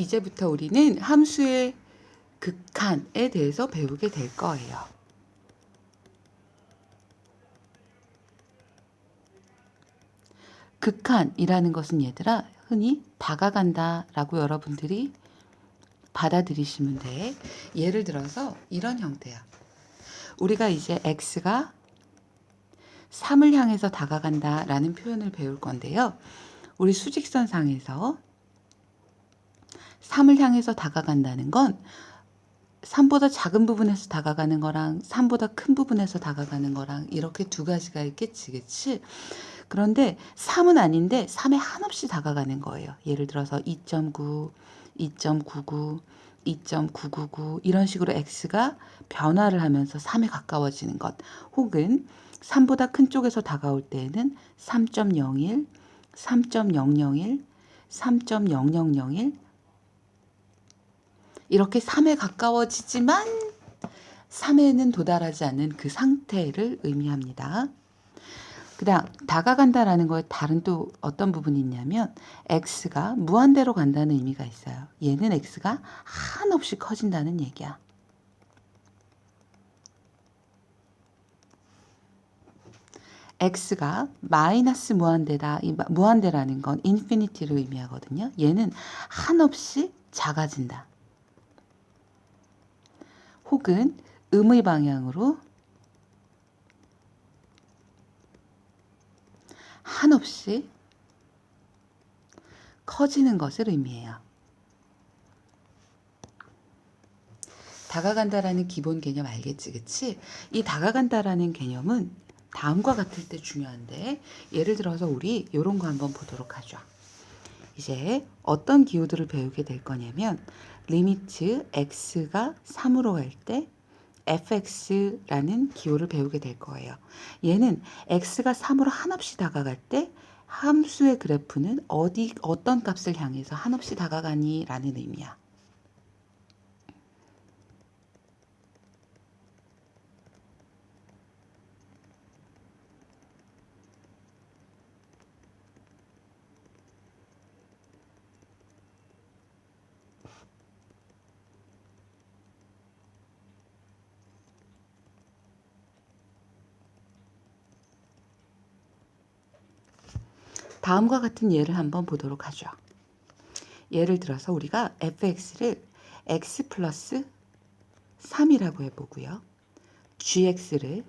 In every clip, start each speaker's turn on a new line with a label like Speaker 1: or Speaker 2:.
Speaker 1: 이제부터 우리는 함수의 극한에 대해서 배우게 될 거예요. 극한이라는 것은 얘들아 흔히 다가간다 라고 여러분들이 받아들이시면 돼. 예를 들어서 이런 형태야. 우리가 이제 x가 3을 향해서 다가간다 라는 표현을 배울 건데요. 우리 수직선상에서 3을 향해서 다가간다는 건 3보다 작은 부분에서 다가가는 거랑 3보다 큰 부분에서 다가가는 거랑 이렇게 두 가지가 있겠지, 그치? 그런데 3은 아닌데 3에 한없이 다가가는 거예요. 예를 들어서 2.9, 2.99, 2.999 이런 식으로 x가 변화를 하면서 3에 가까워지는 것, 혹은 3보다 큰 쪽에서 다가올 때에는 3.01, 3.001, 3.0001 이렇게 3에 가까워지지만 3에는 도달하지 않는 그 상태를 의미합니다. 그다음 다가간다라는 거에 다른 또 어떤 부분이 있냐면 x가 무한대로 간다는 의미가 있어요. 얘는 x가 한없이 커진다는 얘기야. x가 마이너스 무한대다. 이 무한대라는 건 인피니티를 의미하거든요. 얘는 한없이 작아진다. 혹은 음의 방향으로 한없이 커지는 것을 의미해요. 다가간다라는 기본 개념 알겠지, 그치? 이 다가간다라는 개념은 다음과 같을 때 중요한데, 예를 들어서 우리 이런 거 한번 보도록 하죠. 이제 어떤 기호들을 배우게 될 거냐면 리미트 x가 3으로 갈 때 fx라는 기호를 배우게 될 거예요. 얘는 x가 3으로 한없이 다가갈 때 함수의 그래프는 어떤 값을 향해서 한없이 다가가니 라는 의미야. 다음과 같은 예를 한번 보도록 하죠. 예를 들어서 우리가 fx를 x 플러스 3이라고 해보고요. gx를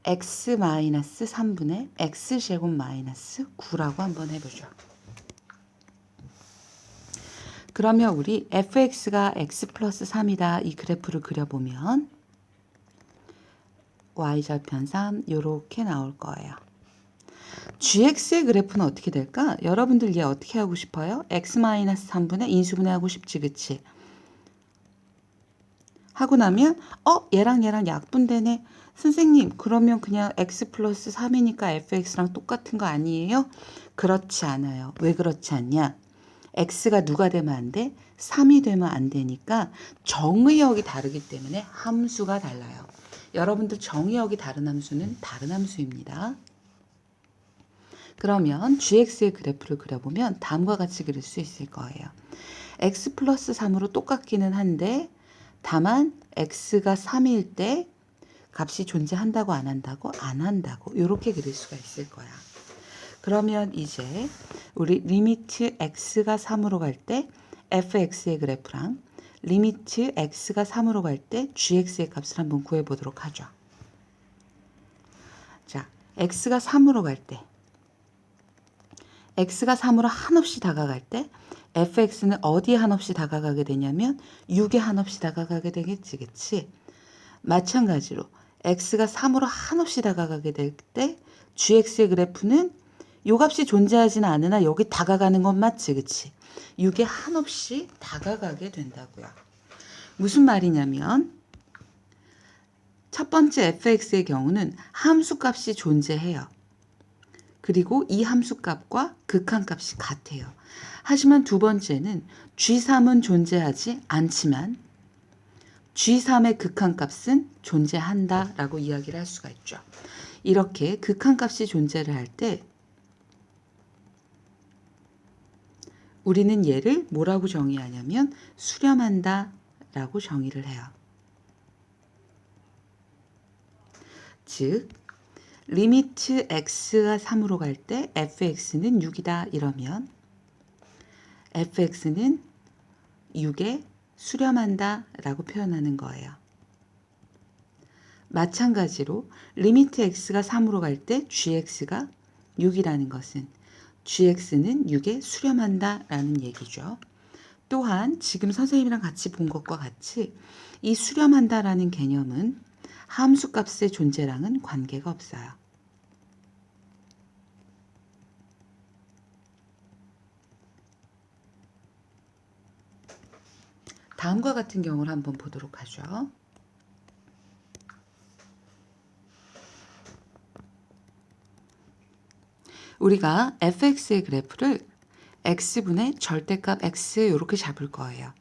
Speaker 1: x 마이너스 3분의 x제곱 마이너스 9라고 한번 해보죠. 그러면 우리 fx가 x 플러스 3이다 이 그래프를 그려보면 y절편 3 이렇게 나올 거예요. gx의 그래프는 어떻게 될까? 여러분들 얘 어떻게 하고 싶어요? x 마이너스 3분의 인수분해 하고 싶지, 그치? 하고 나면 얘랑 약분되네. 선생님 그러면 그냥 x 플러스 3이니까 fx랑 똑같은 거 아니에요? 그렇지 않아요. 왜 그렇지 않냐? x가 누가 되면 안 돼? 3이 되면 안 되니까 정의역이 다르기 때문에 함수가 달라요. 여러분들 정의역이 다른 함수는 다른 함수입니다. 그러면 gx의 그래프를 그려보면 다음과 같이 그릴 수 있을 거예요. x 플러스 3으로 똑같기는 한데 다만 x가 3일 때 값이 존재한다고 안 한다고? 안 한다고. 이렇게 그릴 수가 있을 거야. 그러면 이제 우리 리미트 x가 3으로 갈 때 fx의 그래프랑 리미트 x가 3으로 갈 때 gx의 값을 한번 구해보도록 하죠. 자, x가 3으로 갈 때 x가 3으로 한없이 다가갈 때 fx는 어디에 한없이 다가가게 되냐면 6에 한없이 다가가게 되겠지, 그치? 마찬가지로 x가 3으로 한없이 다가가게 될 때 gx의 그래프는 요 값이 존재하지는 않으나 여기 다가가는 건 맞지, 그치? 6에 한없이 다가가게 된다고요. 무슨 말이냐면 첫 번째 fx의 경우는 함수값이 존재해요. 그리고 이 함수값과 극한값이 같아요. 하지만 두 번째는 G3은 존재하지 않지만 G3의 극한값은 존재한다 라고 이야기를 할 수가 있죠. 이렇게 극한값이 존재를 할 때 우리는 얘를 뭐라고 정의하냐면 수렴한다 라고 정의를 해요. 즉 리미트 x가 3으로 갈 때 fx는 6이다 이러면 fx는 6에 수렴한다 라고 표현하는 거예요. 마찬가지로 리미트 x가 3으로 갈 때 gx가 6이라는 것은 gx는 6에 수렴한다 라는 얘기죠. 또한 지금 선생님이랑 같이 본 것과 같이 이 수렴한다 라는 개념은 함수값의 존재랑은 관계가 없어요. 다음과 같은 경우를 한번 보도록 하죠. 우리가 fx의 그래프를 x분의 절대값 x 이렇게 잡을 거예요.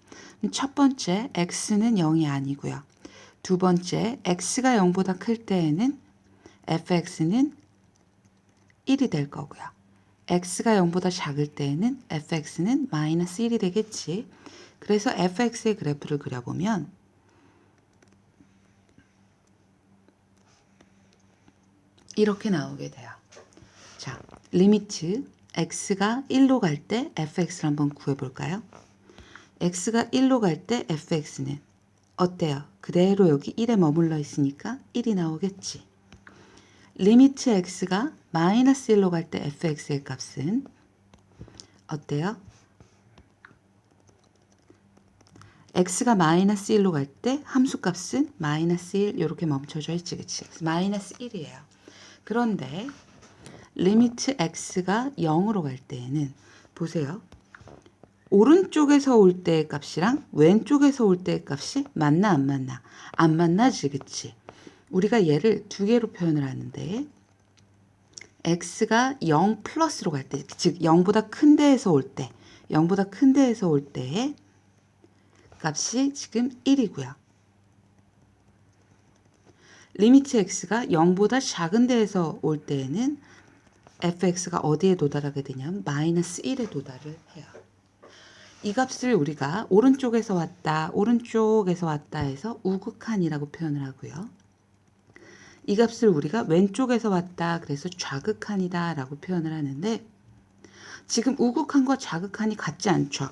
Speaker 1: 첫 번째 x는 0이 아니고요. 두 번째 x가 0보다 클 때에는 fx는 1이 될 거고요. x가 0보다 작을 때에는 fx는 마이너스 1이 되겠지. 그래서 fx의 그래프를 그려보면 이렇게 나오게 돼요. 자, 리미트 x가 1로 갈 때 fx를 한번 구해볼까요? x가 1로 갈 때 fx는 어때요? 그대로 여기 1에 머물러 있으니까 1이 나오겠지. 리미트 x가 마이너스 1로 갈 때 fx의 값은 어때요? x가 마이너스 1로 갈 때 함수값은 마이너스 1 이렇게 멈춰져 있지, 그치? 마이너스 1이에요. 그런데 리미트 x가 0으로 갈 때에는 보세요. 오른쪽에서 올 때의 값이랑 왼쪽에서 올 때의 값이 맞나 안 맞나? 안 만나지, 그치? 우리가 얘를 두 개로 표현을 하는데 x가 0 플러스로 갈 때, 즉 0보다 큰 데에서 올 때, 0보다 큰 데에서 올 때의 값이 지금 1이고요. 리미트 x가 0보다 작은 데에서 올 때에는 fx가 어디에 도달하게 되냐면 마이너스 1에 도달을 해요. 이 값을 우리가 오른쪽에서 왔다 해서 우극한이라고 표현을 하고요. 이 값을 우리가 왼쪽에서 왔다 그래서 좌극한이다 라고 표현을 하는데 지금 우극한과 좌극한이 같지 않죠.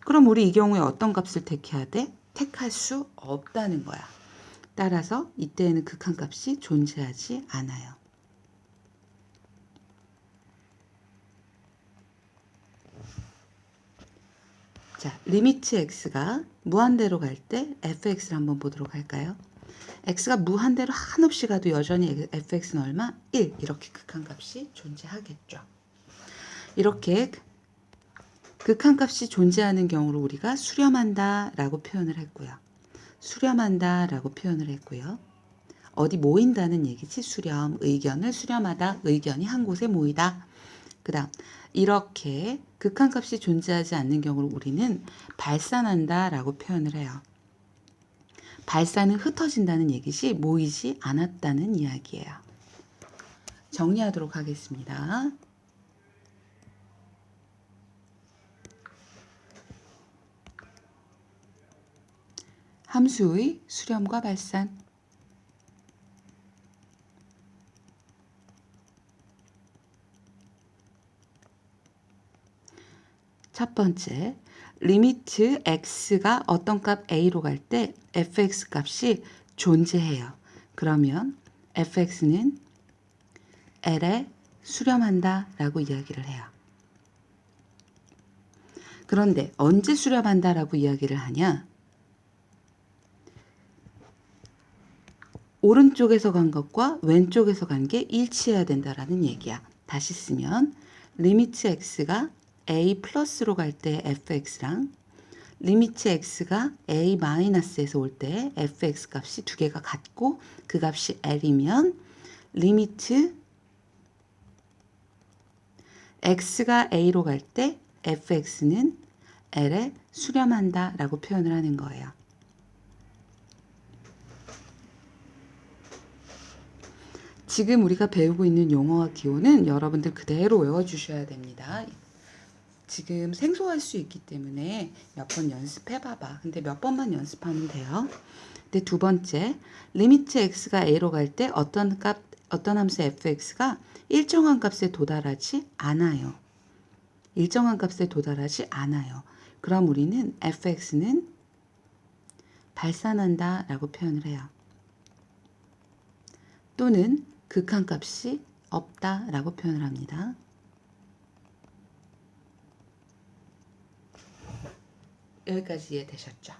Speaker 1: 그럼 우리 이 경우에 어떤 값을 택해야 돼? 택할 수 없다는 거야. 따라서 이때에는 극한값이 존재하지 않아요. 자, 리미트 x가 무한대로 갈 때 fx를 한번 보도록 할까요? x가 무한대로 한없이 가도 여전히 fx는 얼마? 1 이렇게 극한값이 존재하겠죠. 이렇게 극한값이 존재하는 경우를 우리가 수렴한다 라고 표현을 했고요. 수렴한다 라고 표현을 했고요. 어디 모인다는 얘기지. 수렴, 의견을 수렴하다, 의견이 한 곳에 모이다. 그 다음 이렇게 극한값이 존재하지 않는 경우를 우리는 발산한다 라고 표현을 해요. 발산은 흩어진다는 얘기지 모이지 않았다는 이야기예요. 정리하도록 하겠습니다. 함수의 수렴과 발산. 첫 번째, 리미트 x가 어떤 값 a로 갈 때 fx 값이 존재해요. 그러면 fx는 l에 수렴한다 라고 이야기를 해요. 그런데 언제 수렴한다 라고 이야기를 하냐? 오른쪽에서 간 것과 왼쪽에서 간 게 일치해야 된다라는 얘기야. 다시 쓰면 리미트 x가 a 플러스로 갈 때 fx랑 리미트 x가 a 마이너스에서 올 때 fx 값이 두 개가 같고 그 값이 l이면 리미트 x가 a로 갈 때 fx는 l에 수렴한다 라고 표현을 하는 거예요. 지금 우리가 배우고 있는 용어와 기호는 여러분들 그대로 외워주셔야 됩니다. 지금 생소할 수 있기 때문에 몇 번 연습해 봐봐. 근데 몇 번만 연습하면 돼요. 근데 두 번째, 리미트 x가 a로 갈 때 어떤 함수 fx가 일정한 값에 도달하지 않아요. 일정한 값에 도달하지 않아요. 그럼 우리는 fx는 발산한다 라고 표현을 해요. 또는 극한값이 없다 라고 표현을 합니다. 여기까지 이해되셨죠?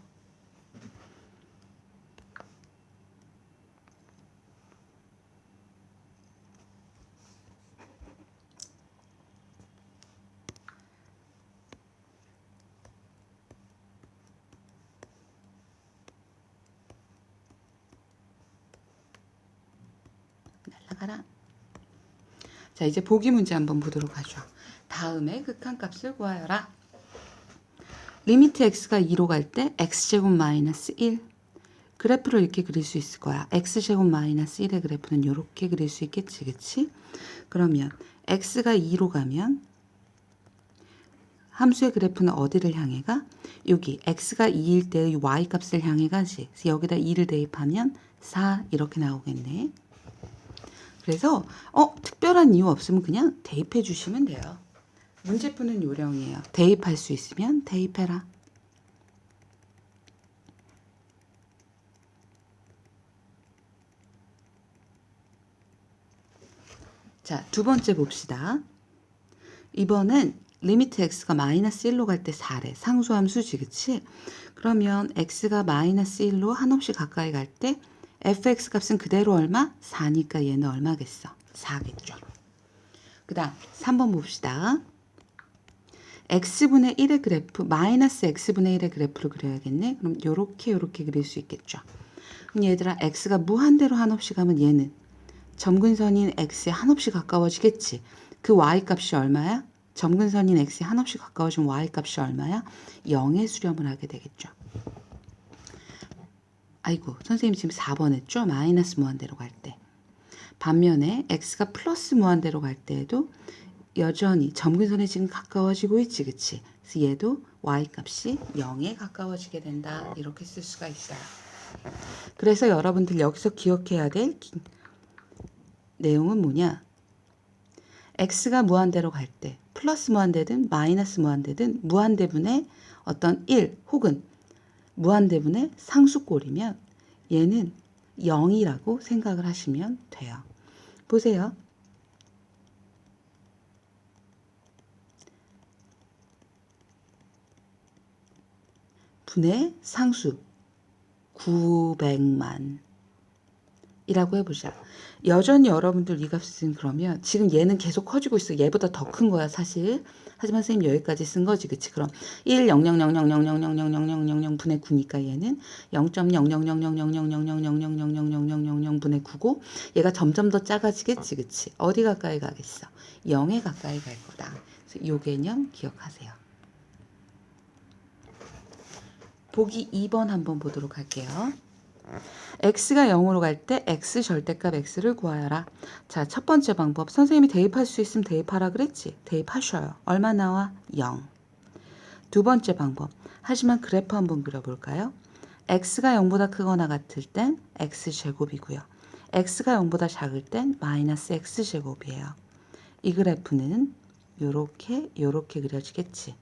Speaker 1: 날라가라. 자, 이제 보기 문제 한번 보도록 하죠. 다음에 극한값을 구하여라. 리미트 x가 2로 갈 때 x제곱 마이너스 1. 그래프를 이렇게 그릴 수 있을 거야. x제곱 마이너스 1의 그래프는 이렇게 그릴 수 있겠지, 그치? 그러면 x가 2로 가면 함수의 그래프는 어디를 향해 가? 여기 x가 2일 때의 y값을 향해 가지. 그래서 여기다 2를 대입하면 4 이렇게 나오겠네. 그래서 특별한 이유 없으면 그냥 대입해 주시면 돼요. 문제 푸는 요령이에요. 대입할 수 있으면 대입해라. 자, 두 번째 봅시다. 이번엔 리미트 x가 마이너스 1로 갈 때 4래. 상수함수지, 그치? 그러면 x가 마이너스 1로 한없이 가까이 갈 때 fx 값은 그대로 얼마? 4니까 얘는 얼마겠어? 4겠죠. 그 다음 3번 봅시다. x분의 1의 그래프, 마이너스 x분의 1의 그래프를 그려야겠네. 그럼 요렇게 그릴 수 있겠죠. 그럼 얘들아, x가 무한대로 한없이 가면 얘는 점근선인 x에 한없이 가까워지겠지. 그 y값이 얼마야? 점근선인 x에 한없이 가까워진 y값이 얼마야? 0에 수렴을 하게 되겠죠. 아이고, 선생님 지금 4번 했죠? 마이너스 무한대로 갈 때. 반면에 x가 플러스 무한대로 갈 때에도 여전히 점근선에 지금 가까워지고 있지, 그치? 그래서 얘도 y값이 0에 가까워지게 된다. 이렇게 쓸 수가 있어요. 그래서 여러분들 여기서 기억해야 될 내용은 뭐냐? x가 무한대로 갈 때 플러스 무한대든 마이너스 무한대든 무한대분의 어떤 1 혹은 무한대분의 상수꼴이면 얘는 0이라고 생각을 하시면 돼요. 보세요. 분의 상수 900만 이라고 해보자. 여전히 여러분들 이 값은 그러면 지금 얘는 계속 커지고 있어. 얘보다 더 큰 거야 사실. 하지만 선생님 여기까지 쓴 거지, 그치? 그럼 1 0 0 0 0 0 0 0 0 0 0 0 0 분의 9니까 얘는 0.00000000000000000 분의 9고 얘가 점점 더 작아지겠지, 그치? 어디 가까이 가겠어? 0에 가까이 갈 거다. 그래서 요 개념 기억하세요. 보기 2번 한번 보도록 할게요. x가 0으로 갈 때 x 절대값 x를 구하여라. 자, 첫 번째 방법. 선생님이 대입할 수 있으면 대입하라 그랬지? 대입하셔요. 얼마 나와? 0. 두 번째 방법. 하지만 그래프 한번 그려볼까요? x가 0보다 크거나 같을 땐 x제곱이고요. x가 0보다 작을 땐 마이너스 x제곱이에요. 이 그래프는 요렇게 그려지겠지.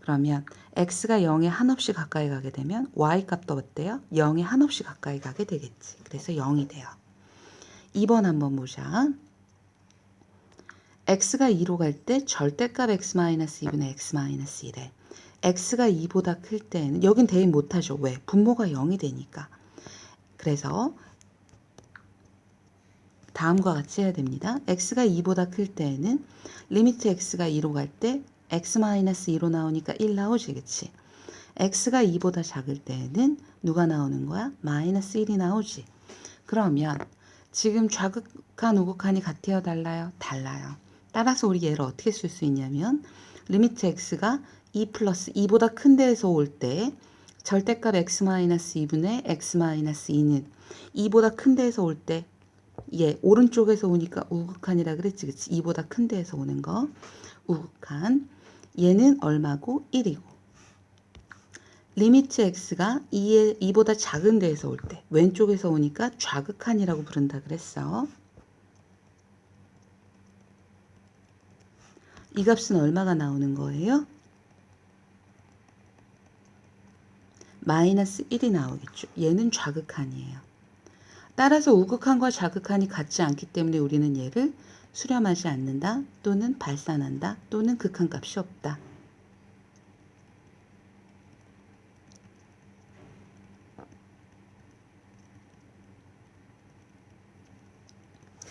Speaker 1: 그러면 x가 0에 한없이 가까이 가게 되면 y값도 어때요? 0에 한없이 가까이 가게 되겠지. 그래서 0이 돼요. 2번 한번 보자. x가 2로 갈 때 절대값 x-2분의 x-1에 x가 2보다 클 때는 여긴 대입 못하죠. 왜? 분모가 0이 되니까. 그래서 다음과 같이 해야 됩니다. x가 2보다 클 때에는 리미트 x가 2로 갈 때 x-2로 나오니까 1 나오지, 그치? x가 2보다 작을 때에는 누가 나오는 거야? 마이너스 1이 나오지. 그러면 지금 좌극한 우극한이 같아요, 달라요? 달라요. 따라서 우리 얘를 어떻게 쓸 수 있냐면 리미트 x가 2 플러스 2보다 큰 데에서 올 때 절대값 x-2분의 x-2는 2보다 큰 데에서 올 때 얘 오른쪽에서 오니까 우극한이라 그랬지, 그치? 2보다 큰 데에서 오는 거 우극한 얘는 얼마고? 1이고. 리미트 x가 2보다 작은 데에서 올 때 왼쪽에서 오니까 좌극한이라고 부른다 그랬어. 이 값은 얼마가 나오는 거예요? 마이너스 1이 나오겠죠. 얘는 좌극한이에요. 따라서 우극한과 좌극한이 같지 않기 때문에 우리는 얘를 수렴하지 않는다 또는 발산한다 또는 극한값이 없다.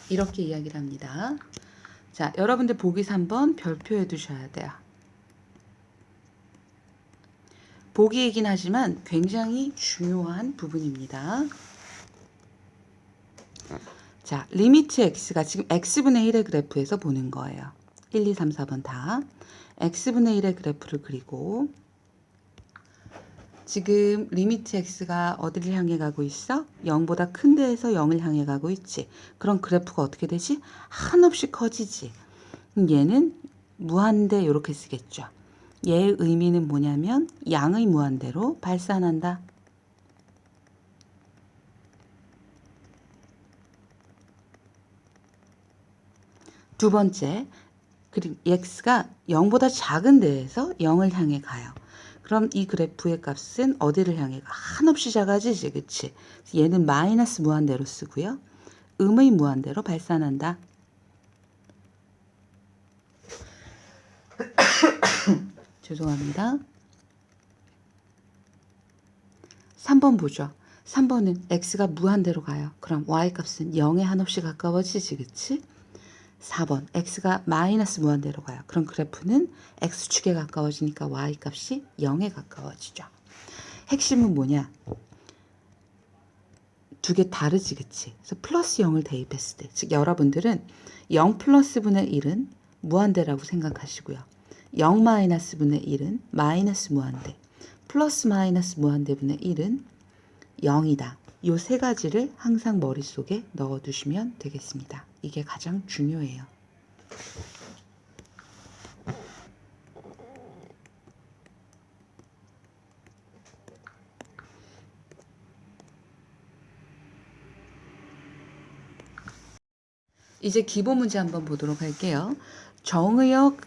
Speaker 1: 이렇게 이야기를 합니다. 자, 여러분들 보기 3번 별표해 두셔야 돼요. 보기이긴 하지만 굉장히 중요한 부분입니다. 자, 리미트 x가 지금 x분의 1의 그래프에서 보는 거예요. 1, 2, 3, 4번 다. x분의 1의 그래프를 그리고 지금 리미트 x가 어디를 향해 가고 있어? 0보다 큰 데에서 0을 향해 가고 있지. 그럼 그래프가 어떻게 되지? 한없이 커지지. 얘는 무한대 이렇게 쓰겠죠. 얘의 의미는 뭐냐면 양의 무한대로 발산한다. 두 번째, x가 0보다 작은 데에서 0을 향해 가요. 그럼 이 그래프의 값은 어디를 향해 가? 한없이 작아지지, 그치? 얘는 마이너스 무한대로 쓰고요. 음의 무한대로 발산한다. 죄송합니다. 3번 보죠. 3번은 x가 무한대로 가요. 그럼 y값은 0에 한없이 가까워지지, 그치? 4번 x가 마이너스 무한대로 가요. 그럼 그래프는 x축에 가까워지니까 y값이 0에 가까워지죠. 핵심은 뭐냐? 두 개 다르지, 그치? 그래서 플러스 0을 대입했을 때, 즉 여러분들은 0 플러스 분의 1은 무한대라고 생각하시고요. 0 마이너스 분의 1은 마이너스 무한대, 플러스 마이너스 무한대 분의 1은 0이다. 이 세 가지를 항상 머릿속에 넣어두시면 되겠습니다. 이게 가장 중요해요. 이제 기본 문제 한번 보도록 할게요. 정의역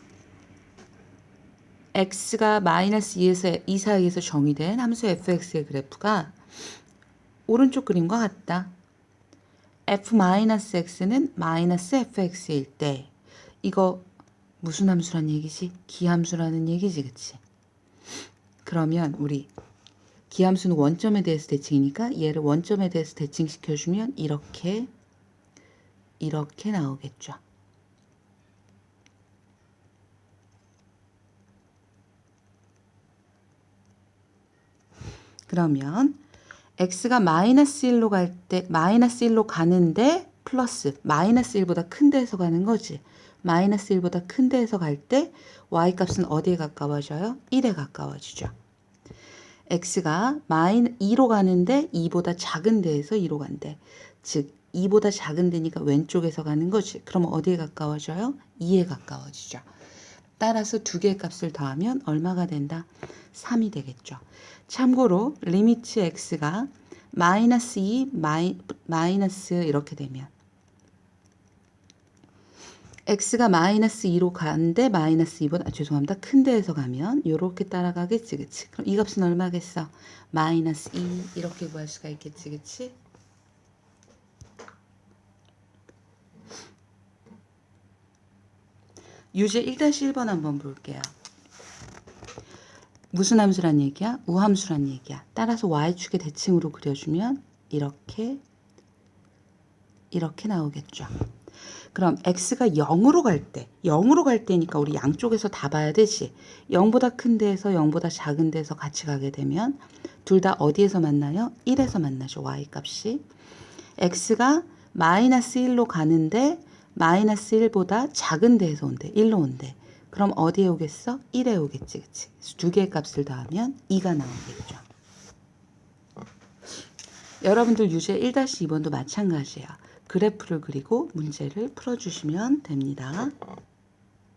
Speaker 1: x가 마이너스 2에서 2 사이에서 정의된 함수 fx의 그래프가 오른쪽 그림과 같다. f-x는 마이너스 fx일 때 이거 무슨 함수란 얘기지? 기함수라는 얘기지, 그치? 그러면 우리 기함수는 원점에 대해서 대칭이니까 얘를 원점에 대해서 대칭시켜주면 이렇게 나오겠죠. 그러면 x가 마이너스 1로 갈 때 마이너스 1로 가는데 플러스 마이너스 1보다 큰 데에서 가는 거지. 마이너스 1보다 큰 데에서 갈 때 y값은 어디에 가까워져요? 1에 가까워지죠. x가 2로 가는데 2보다 작은 데에서 2로 간대. 즉 2보다 작은 데니까 왼쪽에서 가는 거지. 그럼 어디에 가까워져요? 2에 가까워지죠. 따라서 두 개의 값을 더하면 얼마가 된다? 3이 되겠죠. 참고로 리미트 x가 마이너스 2, 마이너스 이렇게 되면 x가 마이너스 2로 가는데 마이너스 2보다 죄송합니다. 큰 데에서 가면 이렇게 따라가겠지, 그치? 그럼 이 값은 얼마겠어? 마이너스 2 이렇게 구할 수가 있겠지, 그치? 유제 1-1번 한번 볼게요. 무슨 함수란 얘기야? 우함수란 얘기야. 따라서 y축의 대칭으로 그려주면 이렇게 나오겠죠. 그럼 x가 0으로 갈 때니까 우리 양쪽에서 다 봐야 되지. 0보다 큰 데에서 0보다 작은 데에서 같이 가게 되면 둘 다 어디에서 만나요? 1에서 만나죠. y값이. x가 마이너스 1로 가는데 마이너스 1보다 작은 데에서 온대. 1로 온대. 그럼 어디에 오겠어? 1에 오겠지, 그치? 두 개의 값을 더하면 2가 나오겠죠. 여러분들 유제 1-2번도 마찬가지예요. 그래프를 그리고 문제를 풀어주시면 됩니다.